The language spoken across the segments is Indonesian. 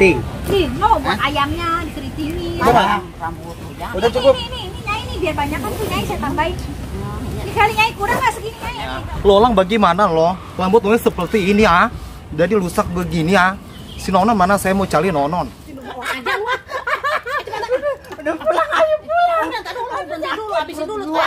keriting. Nih, no, buat ayamnya dikeritingin. Rambut Udah cukup. Ini Nyai nih biar banyak kan tuh Nyai saya tambahin. Ini kali Nyai kurang nggak segini Nyai? Lolang bagaimana lo? Rambut lo seperti ini ah. Jadi rusak begini ah. Si Nonon mana, saya mau cari Nonon. Udah pulang, ayo pulang. Udah, berhenti dulu, habisin dulu tuh.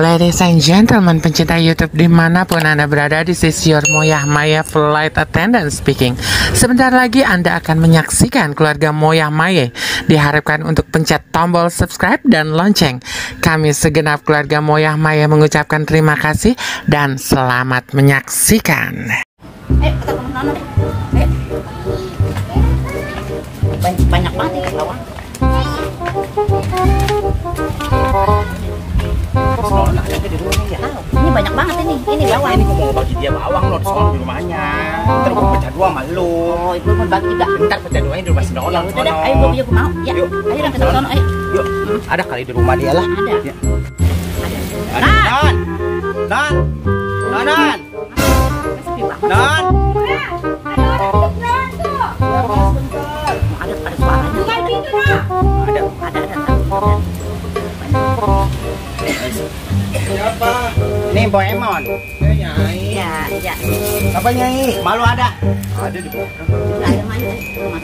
Ladies and gentlemen, pencinta YouTube dimanapun Anda berada, this is your Moyah Maya Flight Attendant speaking. Sebentar lagi Anda akan menyaksikan keluarga Moyah Maya. Diharapkan untuk pencet tombol subscribe dan lonceng. Kami segenap keluarga Moyah Maya mengucapkan terima kasih dan selamat menyaksikan. Kita ke mana deh? Banyak banget ini bawang. Ini banyak banget ini bawang. Ini mau bagi dia bawang lo di rumahnya. Ntar gue pecah dua sama lu. Oh, ibu mau bagi juga. Ntar pecah duanya di rumah si Nonon. Udah dah, ayo gue mau. Ya, ayo kita ke sana, ayo. Yuk, ada kali di rumah dia lah. Ada. Ya. Non. Nonon. Non. Ada suaranya. Ada. Siapa? Nih Boy Emon. Iya. Apa Nyai? Malu ada? Ada di bawah. Ada mana?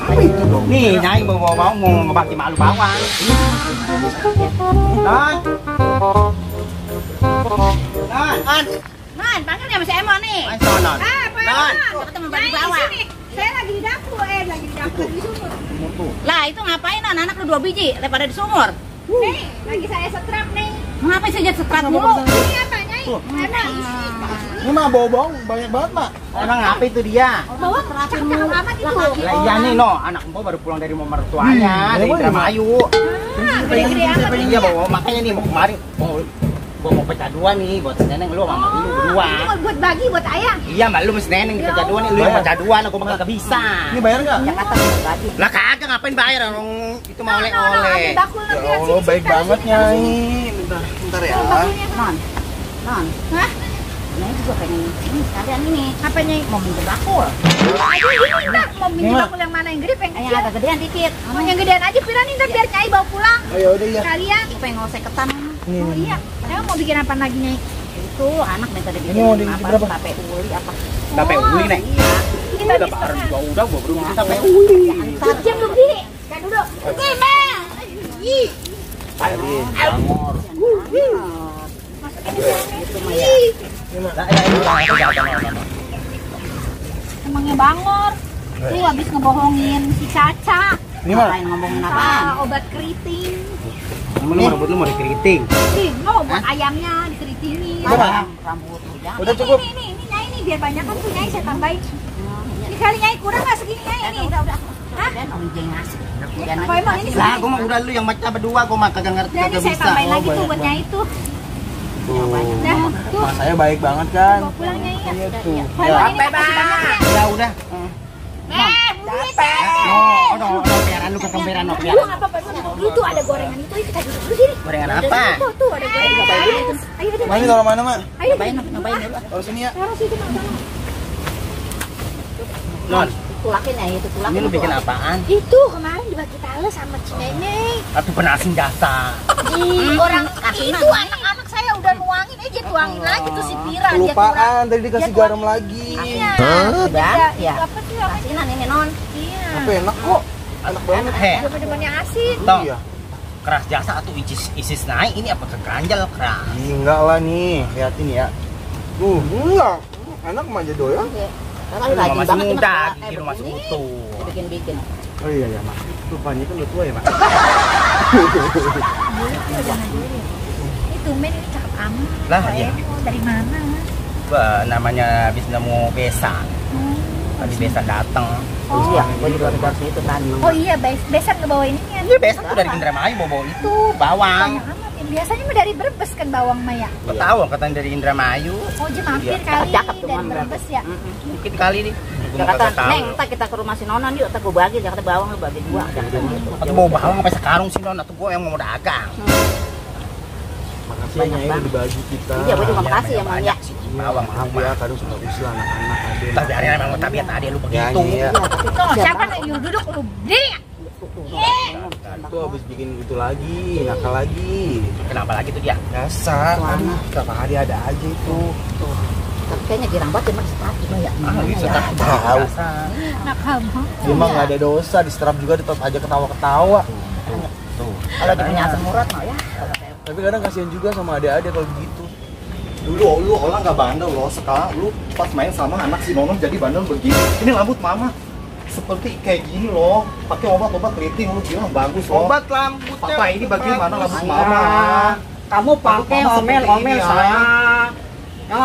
Apa itu dong? Nih Nyai bawa mau ngebagi malu bawang. Non. Man, panggil ya Mas Emon nih. Mas Nonon. Pak Non. Emon. Kita mau bagi Nyai, bawang. sini. Saya lagi di dapur, di sumur. Lah, itu ngapain anak lu 2 biji daripada di sumur? Nih, lagi saya setrap nih. Ngapain sih jadi setrap mulu? Ini apa Nyai? Emang Ini mah bau-bau banyak banget mak. Emang apa itu dia? bawa cakep-cakep amat itu. Lah iya nih no, anak Mbok baru pulang dari rumah mertuanya, dari Indramayu. Gede-gede amat. Iya bawa, makanya nih mau kemarin mau pecah dua nih buat si Neneng, lu sama lu berdua. Ini buat bagi buat ayah. Iya mbak, lu mesti Neneng pecah dua nih, lu yang pecah dua, aku bakal kagak bisa. Ini bayar nggak? Ya kata mau bagi. Lah kagak, ngapain bayar orang itu mau Ambil oleh-oleh. bakul Ya nanti lihat Allah, sini, baik sini, banget sini. Nyai. Bentar ya. Bakulnya kan. Non. Hah? Nah, juga pengen ini sekalian ini. Apa Nyai? Mau minta bakul. Aduh ini enggak mau minjem Mak. bakul yang mana yang gede pengen Yang kecil. agak gedean dikit. Mau yang gedean aja pira nih ntar biar Nyai bawa pulang. Ayo udah ya. Kalian. Itu pengen ngosek ketan. Oh iya. Emang mau bikin apa lagi Nyai? Itu anak minta dibikin Ini mau di apa? berapa? Tape uli apa? Tape uli nih. Iya. Kita Udah bisa. bareng gua gua belum minta tape uli. Jam lu berdiri. Kan duduk. Oke, Bang. Ih. Tadi bangor. Itu mah ya. Emangnya bangor. Tuh habis ngebohongin si Caca. Ini mah. Ngapain ngomongin apa? Obat keriting. Lu rebut lu mau dikeriting. Nih, mau buat ayamnya dikeritingin. Rambut jangan. Udah cukup. Ini Nyai nih biar banyak kan tuh Nyai saya tambahin. Ini kali Nyai kurang nggak segini Nyai ini? Udah. Hah? Dan orang jeng ngasih. Apa emang ini Lah gua mah udah lu yang macam berdua, gua mah kagak ngerti Dan ini kagak saya bisa. tambahin lagi tuh banyak buat Nyai tuh. Dah, tuh. Mas saya baik banget kan. Bawa pulang Nyai ya. Iya tuh. Pak Emon, ini Capek makasih banyak ya. Ya udah. Capek. No, biaran lu ketemperan no. Lu nggak apa-apa dulu. Itu ada gorengan itu, kita duduk dulu sini. Gorengan apa? Tuh ada gorengan. Ayo, Mana kalau mana mak? ayo. Nyobain dulu. Taruh sini ya. Taruh situ Mak. Non, Tulakin ya itu tulakin. ini lu bikin apaan? Itu kemarin dibagi tales sama si Nenek. Atau penasin jasa. Orang Kasihan. itu anak-anak saya udah nuangin aja tuangin lagi tuh si Pira dia kurang. Kelupaan, tadi dikasih Dia garam lagi. Iya. Udah, ya. Apa sih apa sih? Kasihan ini non. Iya. Tapi enak kok. Enak banget. He, Depan-depannya asin. tong. Iya. Keras jasa atau isis naik ini apa keganjal keras? Enggak lah nih, liatin ya. Enggak. Enak manja doyan. Kali Lu lagi masih banget muda, cuma gigi lu masih begini. utuh. Bikin-bikin. Oh iya ya, Mak. Rupanya kan udah tua ya, Mak. Itu men ini cakep amat. Lah, Pak iya. Emo, dari mana? Bah, namanya habis nemu besan. Tadi besan datang. Oh iya, gua juga harus itu tadi. Oh iya, besan ngebawa ini kan. Iya besan tuh dari Indramayu bawa itu bawang. Banyak amat. Ya, biasanya mah dari Brebes kan bawang Maya. Gak tahu katanya dari Indramayu. Oh, dia mampir Iya. kali Cakep tuh, dari Mam, Brebes ya. Mungkin kali nih. Dia kata, Neng, ntar kita ke rumah si Nonon yuk, ntar gua bagi, dia kata bawang lu bagi 2. Jangan gitu. Atau bawa bawang sampai sekarung sih non, atau gue yang mau dagang. Makasih Banyak ya ini banget. dibagi kita. Iya, gue juga makasih ya, Mang, ya. Bawang Maaf ya, kadang suka usil anak-anak ada. tapi hari memang tabiat ade lu Ya, begitu. iya. Tuh, siapa nih? Yuk duduk lu. Diri. Itu habis bikin itu lagi, nakal lagi. Kenapa lagi tuh dia? Biasa, aduh, tiap hari ada aja itu. Tapi kayaknya girang banget emang sepatu ya. Bisa ya. Tahu. Nakal. Dia mah nggak ada dosa, diserap juga tetap aja ketawa-ketawa. Kalau dia punya asam urat mah ya. Tapi kadang kasihan juga sama adik-adik kalau begitu. Dulu lu orang nggak bandel loh, sekarang lu pas main sama anak si Nonon jadi bandel begini. Ini rambut mama seperti kayak gini loh, pakai obat-obat keriting lu bilang bagus loh. Obat rambutnya. Papa ini bagaimana rambut Ayah, mama? kamu pakai Mama omel-omel seperti ini, saya. Ya,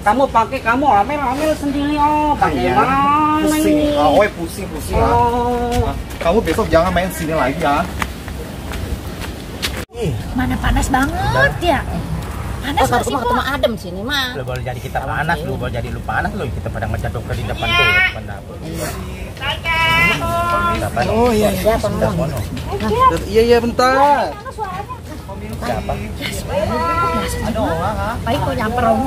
kamu pakai kamu omel-omel sendiri oh. Bagaimana Pusing, ini? pusing ah. Oh. Kamu besok jangan main sini lagi ya. Mana panas banget ya. Panas Oh, nggak sih, ketemu Pak? adem sini mah. Lu boleh jadi kita panas, lu boleh jadi lu panas, lu kita pada ngecat dokter di depan tuh, depan dapur. Siapa? Oh iya. Siapa Udah ngomong? sono. Iya bentar. Siapa? Ada orang ah. Baik kok nyamper om.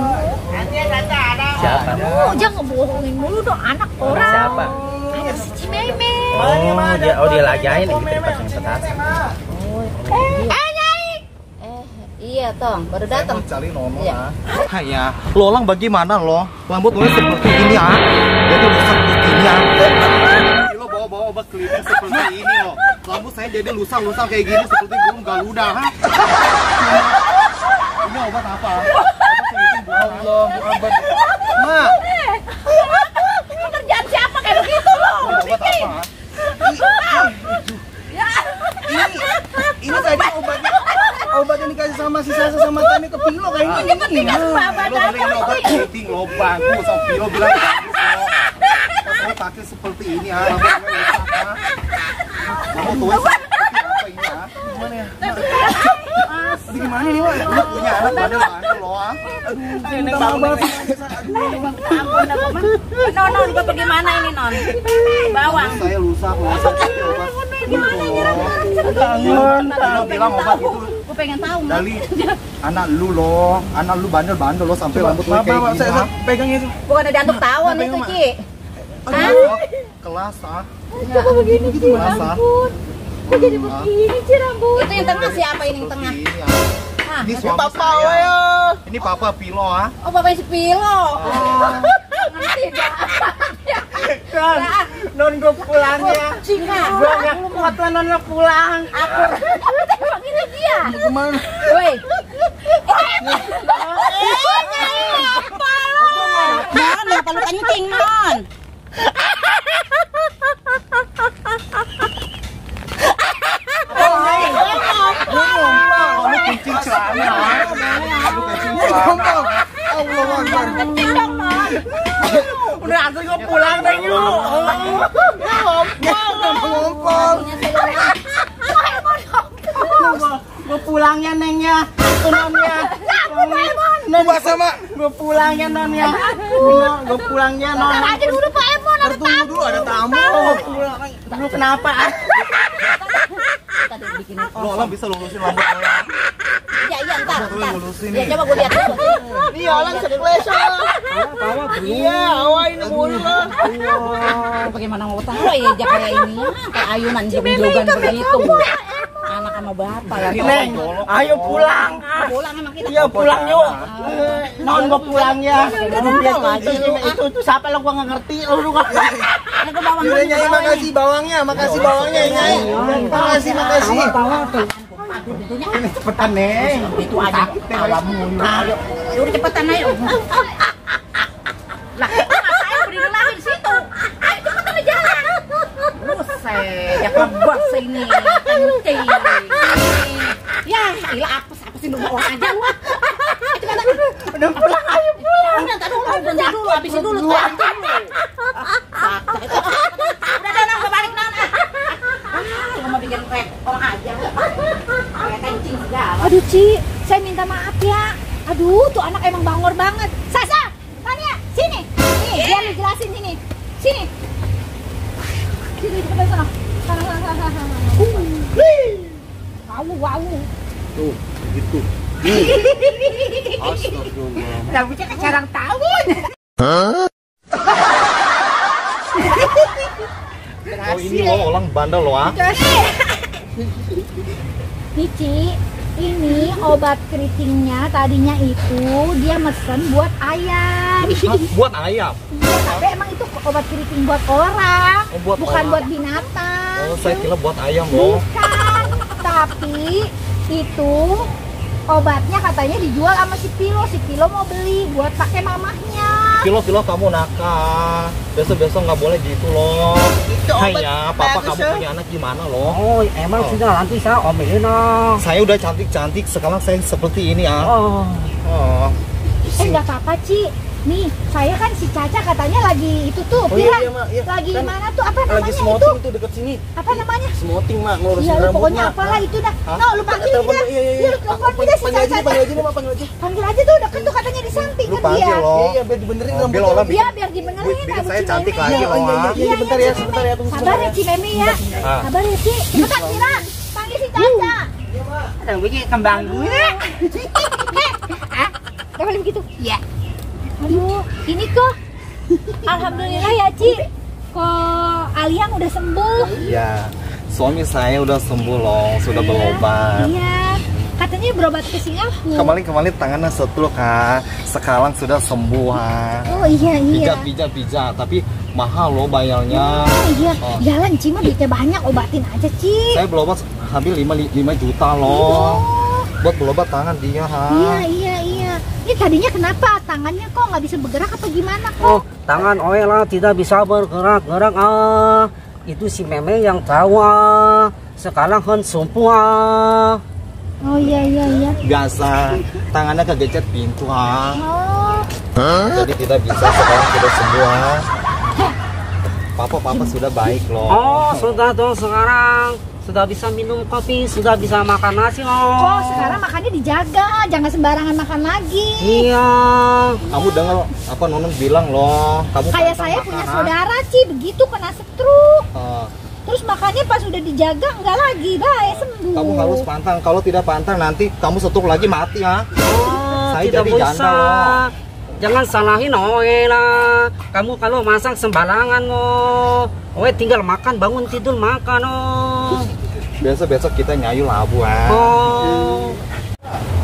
Siapa? Oh, jangan ngebohongin mulu dong anak orang. Siapa? Anak si Cimeme. Oh dia lagain lagi di depan petasan. Iya, Tong, baru Saya datang. mau cari Nono Iya. ah. Ya, lo orang bagaimana lo? Rambut lo seperti ini ah. Jadi rusak begini ah. Lo bawa obat keliling seperti ini loh. Rambut saya jadi lusa-lusa kayak gini seperti burung garuda ha. Ini obat apa? Obat keliling Allah, obat. Ma, Ini kerjaan siapa kayak begitu lo? Ini obat apa? ini tadi obat yang dikasih sama si Sasa sama Tani ke Pilo kayaknya. Ini penting kan bapak Lo beli obat keliling lo bagus. Lo bilang bagus lo. Saya pakai seperti ini ah. Rambut lo rusak ah. Rambut lo seperti apa ini ah? Gimana ya? Aduh, gimana nih, Wak? Lu punya anak bandel-bandel loh, ah. Minta maaf banget. Non, gue bagaimana ini non? Bawang. Saya lusak pakai obat. Kangen. Lo bilang obat itu Gue pengen tahu. Mas. dari anak lu loh. Anak lu bandel-bandel loh sampai rambut lu Maaf, kayak Pak, gini. saya ah. pegang itu. Bukan ada antuk tawon itu, Ci. Kelas, kelas ah. Kelas ah. Kok jadi begini sih rambut? Itu yang tengah siapa ini yang tengah? Ini, ah. Ah, Ini suami Papa, saya. ya. Ini papa Pilo ah. oh bapaknya si Pilo. Ngerti dah. Non gue pulang ya. Cina. Gue nggak kuat lah non lo pulang. Aku tembak ini dia. Kemana? Woi. Apa lo? Non, kenapa lu kencing, Non? Kamu kencing celana ah. Kamu kencing celana. Allah Akbar. Kencing dong, Non. Udah aku gue pulang deh yuk. Ngompol. Gue pulangnya neng ya. Itu nonnya. Mau bahasa, Mak? Gue pulangnya non ya. Gue pulangnya non. Aja dulu Pak Emon ada Tunggu dulu, ada tamu. Lu kenapa? tadi bikin. Lo orang bisa lulusin rambut lo ya. Iya, ntar. Rambut lo lulusin Ya nih. coba gue lihat dulu. Iya, orang sukles. Iya, awal ini mulu lah. Bagaimana mau tahu ya kayak ini ya, kayak ayunan jogan begitu. Anak sama bapak ya. Neng, ayo pulang. Pulang emang kita. Iya pulang yuk. Non gue pulang ya. Itu siapa lo gue nggak ngerti lo kan. Aku bawang Udah Nyai, makasih bawangnya, makasih bawangnya Nyai. Makasih, makasih. Ini cepetan neng. Itu aja. Ayo, udah cepetan ayo. Lah, masa berdiri lagi di situ. Ayo cepetan aja jalan. Buset, ya kebas ini. Kencing. Ya, gila apa sih nunggu orang aja lu. Udah pulang ayo pulang. Udah, entar dulu, berhenti dulu, habisin dulu tuh kencing lu. Udah deh, Nang, gue balik Nang. Cuma mau bikin orang aja. Kayak kencing segala. Aduh, Ci, saya minta maaf ya. Aduh, tuh anak emang bangor banget. Sasa, Tania, sini. Nih, biar lu jelasin sini. Sini. Sini, cepetan sana. Sana. Wow. Tuh, gitu. Astagfirullah. Rambutnya kayak carang tahun. Oh ini lo orang bandel lo ah. Nih Ci, ini obat keritingnya tadinya itu dia mesen buat ayam. Buat ayam. Iya, tapi emang itu obat keriting buat orang, Oh, buat bukan orang. buat binatang. Oh saya kira buat ayam lo. Bukan, tapi itu obatnya katanya dijual sama si Pilo mau beli buat pakai mamahnya. Kilo kamu nakal. Besok nggak boleh gitu loh. Hanya papa bagus, kamu ya. punya anak gimana loh? Oh, emang sudah nanti saya omelin oh. Saya udah cantik sekarang saya seperti ini ah. Oh. Oh. Nggak apa-apa Ci. Nih, saya kan si Caca katanya lagi itu tuh, Oh, iya, Pira. iya, Mak, iya. Lagi Kan mana tuh? Apa namanya Lagi itu? smoting tuh deket sini. Apa namanya? Smoting mak, ngurusin Iya, lu rambut pokoknya mak. apalah itu dah. Hah? No, lu panggil Telepon, dia. iya. Lu telepon dia si Panggil aja Caca. nih, panggil aja nih mak, panggil aja. Panggil aja tuh, deket tuh katanya di samping Lu kan panggil dia. loh. Iya, biar dibenerin Mobil rambutnya. orang Iya, biar dibenerin bikin rambut saya si cantik Meme. lagi Iya, loh iya, ah. iya, bentar ya, sebentar ya, tunggu Sabar ya Ci Meme ya. Ah. Sabar ya Ci. Cepetan Pira. Panggil si Caca. Ada bikin kembang gue. Ah, gak boleh begitu. Iya. Aduh, ini kok. Alhamdulillah ya Ci. Kok Aliang udah sembuh. Iya. Suami saya udah sembuh loh, sudah berobat. Iya. Katanya berobat ke Singapura. Kemarin tangannya stroke ha. Sekarang sudah sembuh ha. Oh iya iya. Pijat, tapi mahal loh bayarnya. Oh iya. Oh. Jalan Ci mah duitnya banyak, obatin aja Ci. Saya berobat hampir 5 juta loh. Buat berobat tangan dia ha. Iya. Ini tadinya kenapa tangannya kok nggak bisa bergerak apa gimana kok? Oh, tangan Oe lah tidak bisa bergerak-gerak ah. Itu si Meme yang tahu ah. Sekarang kan sumpu ah. Oh iya. Biasa tangannya kegecet pintu ha. Oh. Jadi tidak bisa, sekarang sudah sembuh ha. Papa sudah baik loh. Oh, sudah dong sekarang. Sudah bisa minum kopi, sudah bisa makan nasi Kok oh. sekarang makannya dijaga, jangan sembarangan makan lagi. Iya. Kamu dengar apa Nonon bilang loh, kamu Kayak pantang saya makan, punya ha? saudara Ci, begitu kena stroke. Ah, Terus makannya pas udah dijaga enggak lagi, baik sembuh. kamu harus pantang, kalau tidak pantang nanti kamu stroke lagi mati ha. Oh, Saya tidak jadi bisa. janda loh. Jangan salahin Oe lah. Kamu kalau masak sembarangan oh. Oe tinggal makan, bangun tidur makan oh. Besok kita nyayu labu ha. Oh.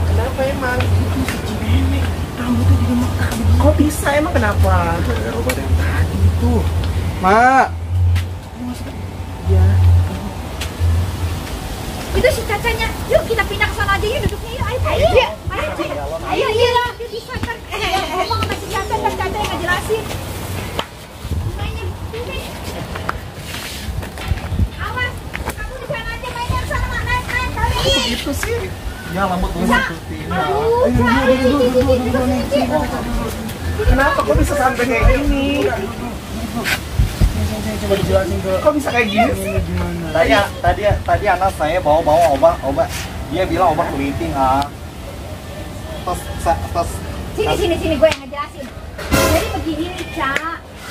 Kenapa emang? Rambutnya jadi mekar. Kok bisa emang kenapa? Obat yang tadi itu. Mak. Itu si Cacanya. Yuk kita pindah ke sana aja yuk, duduknya yuk. Ayo. Ayo. Bisa kan. Ngomong sama si Caca, dan Caca yang ngejelasin. Mainnya, sini. Awas, kamu di sana aja mainnya ke sana, Mak. Naik, kali. Itu sih. Ya lambut lu seperti ini. Kenapa kok bisa sampai kayak gini? Coba dijelasin ke. Kok bisa kayak gini sih? Tadi anak saya bawa obat. Dia bilang obat keriting ha. Pas Sini, gue yang ngejelasin. Jadi begini nih, Ca.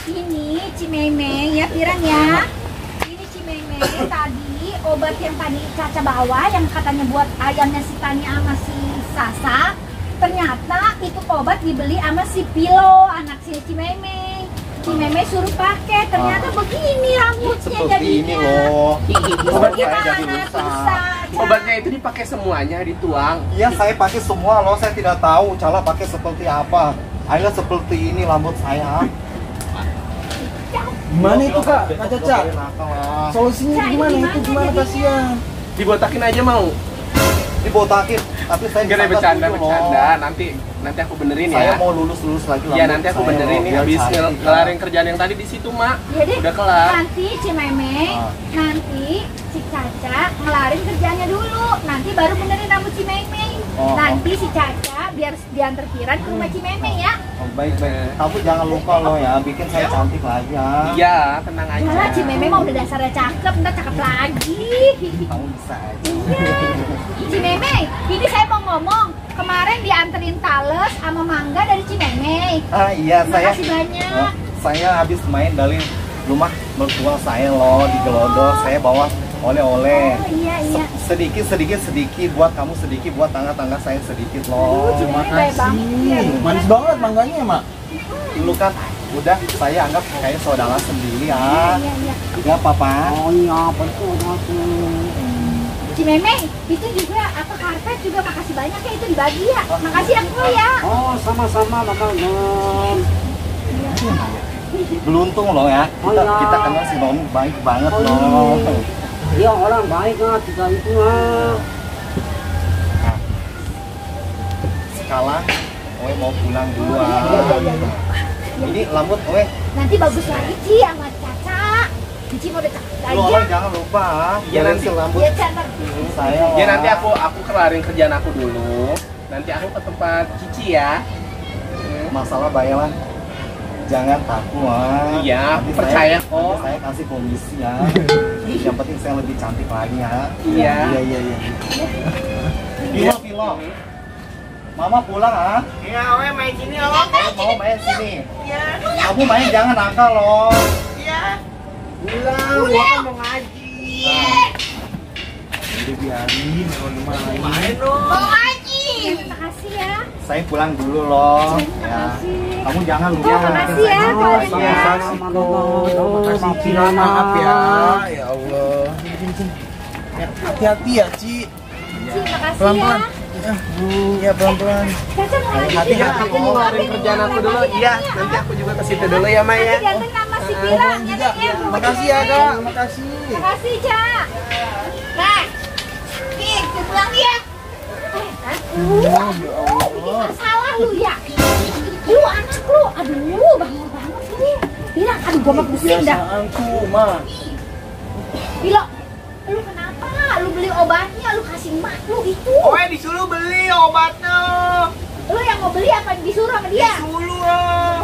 Ini Cimeme ya, Piran ya. Ini Cimeme tadi obat yang tadi Caca bawa yang katanya buat ayamnya si Tania sama si Sasa. Ternyata itu obat dibeli sama si Pilo, anak si Cimeme. Cimeme suruh pakai, ternyata begini rambutnya seperti jadinya. ini loh. Obat saya jadi Gimana rusak. bisa? Ca? Obatnya itu dipakai semuanya, dituang. Iya saya pakai semua loh, saya tidak tahu cara pakai seperti apa. Akhirnya seperti ini rambut saya. Gimana itu kak? Kak Caca? Nakal lah. Solusinya Ca, gimana ini itu? gimana Gimana jadinya? kasihan? Dibotakin aja mau. Dibotakin, tapi saya Enggak ada disangka bercanda dulu loh. bercanda. Nanti aku benerin Saya ya. mau lulus lagi Iya nanti aku saya benerin loh, nih biar habis cantik, ngelarin kerjaan yang tadi di situ mak. Jadi Udah kelar. nanti Cimeme, Ah. nanti si Caca ngelarin kerjanya dulu, nanti baru benerin rambut Cimeme. Oh. Nanti si Caca biar diantar Piran ke rumah Cimeme ya. Oh, baik. Kamu jangan lupa loh ya, bikin saya cantik lagi ya. Iya tenang aja. Yalah Cimeme mah udah dasarnya cakep, ntar cakep lagi. Kamu bisa aja. Cimeme, ini saya mau ngomong. Kemarin dianterin tales sama mangga dari Cimeme. Ah iya saya. Makasih banyak. Oh, saya habis main dari rumah mertua saya loh di Gelodor. Saya bawa oleh-oleh. Oh iya iya. Sedikit buat kamu, sedikit buat tangga-tangga saya sedikit loh. Terima kasih. Manis banget mangganya ya, Mak. Lu kan udah saya anggap kayak saudara sendiri ya. Iya iya. Ya papa. Oh iya, betul betul. Si Meme, itu juga apa karpet juga makasih banyak ya, itu dibagi ya. Makasih ya Klo ya. Oh, sama-sama Mama Non. Beruntung loh ya. Oh, Kita, iya. kita kenal si Noni baik banget Oh, loh. Dia orang baik lah, tiga itu lah. Sekarang Oe mau pulang duluan. Ini rambut Oe. Nanti bagus lagi Ci sama Caca. Cici mau dekat Lu aja. orang jangan lupa. Iya, Beresin nanti. rambut Iya Caca. saya. Ya nanti aku kelarin kerjaan aku dulu. Nanti aku ke tempat Cici ya. Masalah bayaran jangan takut ah. Iya, Nanti percaya nanti kok. saya kasih komisi ya. Yang penting saya lebih cantik lagi ya. Iya. Iya. Pilo. Mama pulang ah. Iya, Oe main sini loh. Kamu mau main sini. Iya. Kamu main jangan nakal loh. Iya. Pulang, gua kan mau ngaji. Udah biarin Noni main. Main dong. Mau ngaji. Terima kasih ya. Saya pulang dulu loh. Terima Ya. kasih. Kamu jangan lupa. Oh, makasih ya, Saya Pak. lagi ya. Sama-sama Non. Makasih Ci, maaf ya. Ya Allah. Hati-hati ya, Ci. Ci, makasih Pelan-pelan. ya. Ya pelan-pelan. Caca mau ngaji. Hati-hati, aku mau ngelarin kerjaan aku dulu. Iya, nanti aku juga ke situ dulu ya, Maya. Nanti dianterin sama si Pira. Juga. Makasih ya, Kak. Makasih. Makasih, Cak. Nah, nih, kita pulang ya. Bikin salah lu ya. Lu anak lu, aduh, bangun banget lu. Bilang, aduh, gua mah pusing dah. Kebiasaanku, Ma. Bilo, lu kenapa? Lu beli obatnya, lu kasih emak lu itu. Oe disuruh beli obatnya. Lu yang mau beli apa disuruh sama dia? Disuruh.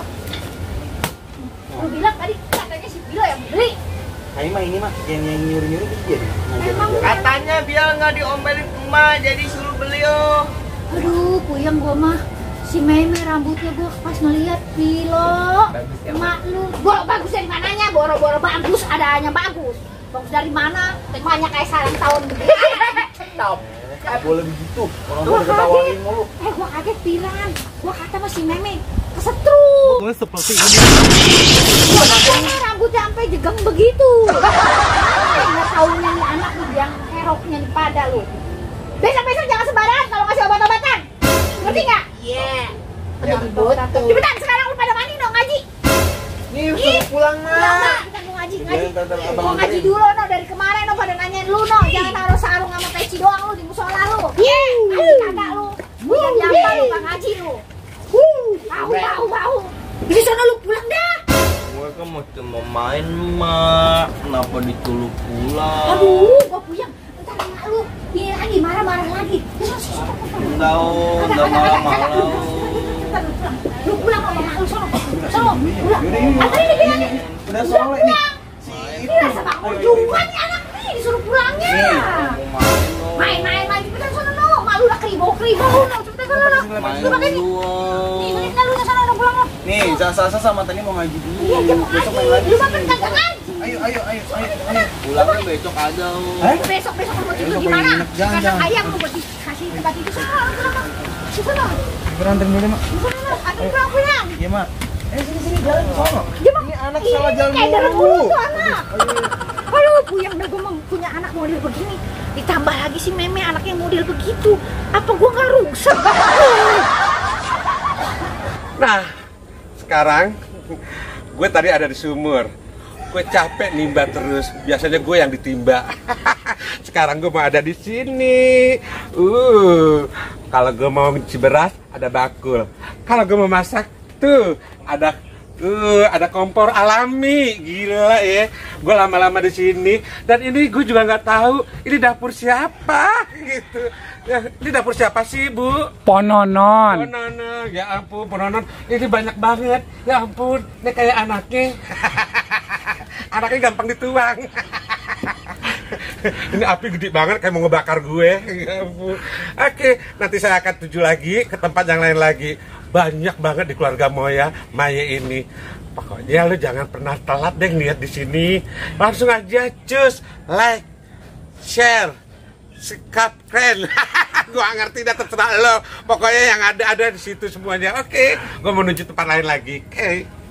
Lu bilang tadi katanya si Bilo yang beli. Ini mah yang nyuruh-nyuruh dia. Emang Katanya biar nggak diomelin emak, jadi suruh beli oh. aduh, puyeng gua mah. Si Meme rambutnya gua pas ngeliat Bilo. Bagus ya, Emak lu, gua bagus dari mananya? Boro-boro bagus, adanya bagus. Bagus dari mana? Temanya kayak sarang tahun begini. Stop. Boleh begitu. Orang Gua tua ketawain kaget. mulu. Gua kaget Piran. Gua kata sama si Meme kesetrum. Oe seperti ini. Gua katanya rambutnya sampai jegang begitu. Nggak taunya nih anak nih yang heroknya di pada lu. Besok-besok jangan sembarangan kalau ngasih obat-obatan. Ngerti nggak? Iya. Cepetan sekarang lu pada mandi dong ngaji. Nih, suruh pulang Pulang mah. Mak. Kita mau ngaji. Abang Mau ngaji dulu no dari kemarin no pada nanyain lu no. Jangan taruh sarung sama peci doang lu di musola lu. Iya. Ngaji kagak lu. Bukan nyapa lu nggak ngaji lu. Bau. Jadi sana lu pulang dah. Gue kan mau cuma main, Mak. Kenapa dituduh pulang? Aduh, gua puyeng. Ntar emak lu ini lagi marah-marah lagi. Tahu, udah malam-malam. Lu pulang sama emak lu sono. Sono, pulang. Anterin dia bilangin. Udah sore nih. Ini rasa bangun juga nih anak nih disuruh pulangnya. Mau main dong. Main lagi cepetan sono no. Mak lu udah keribau no. Cepetan sono no. Main Lu pakai nih. dulu. Nih, balik lu sono no pulang no. Nih, Sasa sama tadi mau ngaji dulu. Iya, dia mau Besok main ngaji. lagi Lu mah kan sini. kagak ngaji. Ayo. Pulangnya besok aja. Besok lu mau tidur Besok di mana? main nginep. Jangan. Kandang ayam lu buat dikasih tempat tidur sono. Pulang no. Sono. Berantakin dulu, Mak. Sono. Anterin pulang. Iya, Mak. Sini jalan ke sono. Dia mah Ini anak salah jalan kayak darah mulu. mulu tuh anak. Aduh, puyeng dah gue mau punya anak model begini. Ditambah lagi si Meme anaknya model begitu. Apa gue nggak rusak? Nah, sekarang gue tadi ada di sumur. Gue capek nimba terus. Biasanya gue yang ditimba. Sekarang gue mau ada di sini. Kalau gue mau nyuci beras, ada bakul. Kalau gue mau masak, tuh ada kompor alami. Gila ya. Gue lama-lama di sini dan ini gue juga nggak tahu ini dapur siapa gitu. Ya, ini dapur siapa sih, Bu? Pononon. Pononon, ya ampun, Pononon. Ini banyak banget. Ya ampun, ini kayak anaknya. Anaknya gampang dituang. Ini api gede banget kayak mau ngebakar gue. Ya ampun. Oke, nanti saya akan tuju lagi ke tempat yang lain lagi. Banyak banget di keluarga Moya, Maya ini. Pokoknya lu jangan pernah telat deh lihat di sini. Langsung aja cus, like, share, subscribe. Gua ngerti dah, terserah lo. Pokoknya yang ada di situ semuanya. Oke, gua menuju tempat lain lagi. Oke.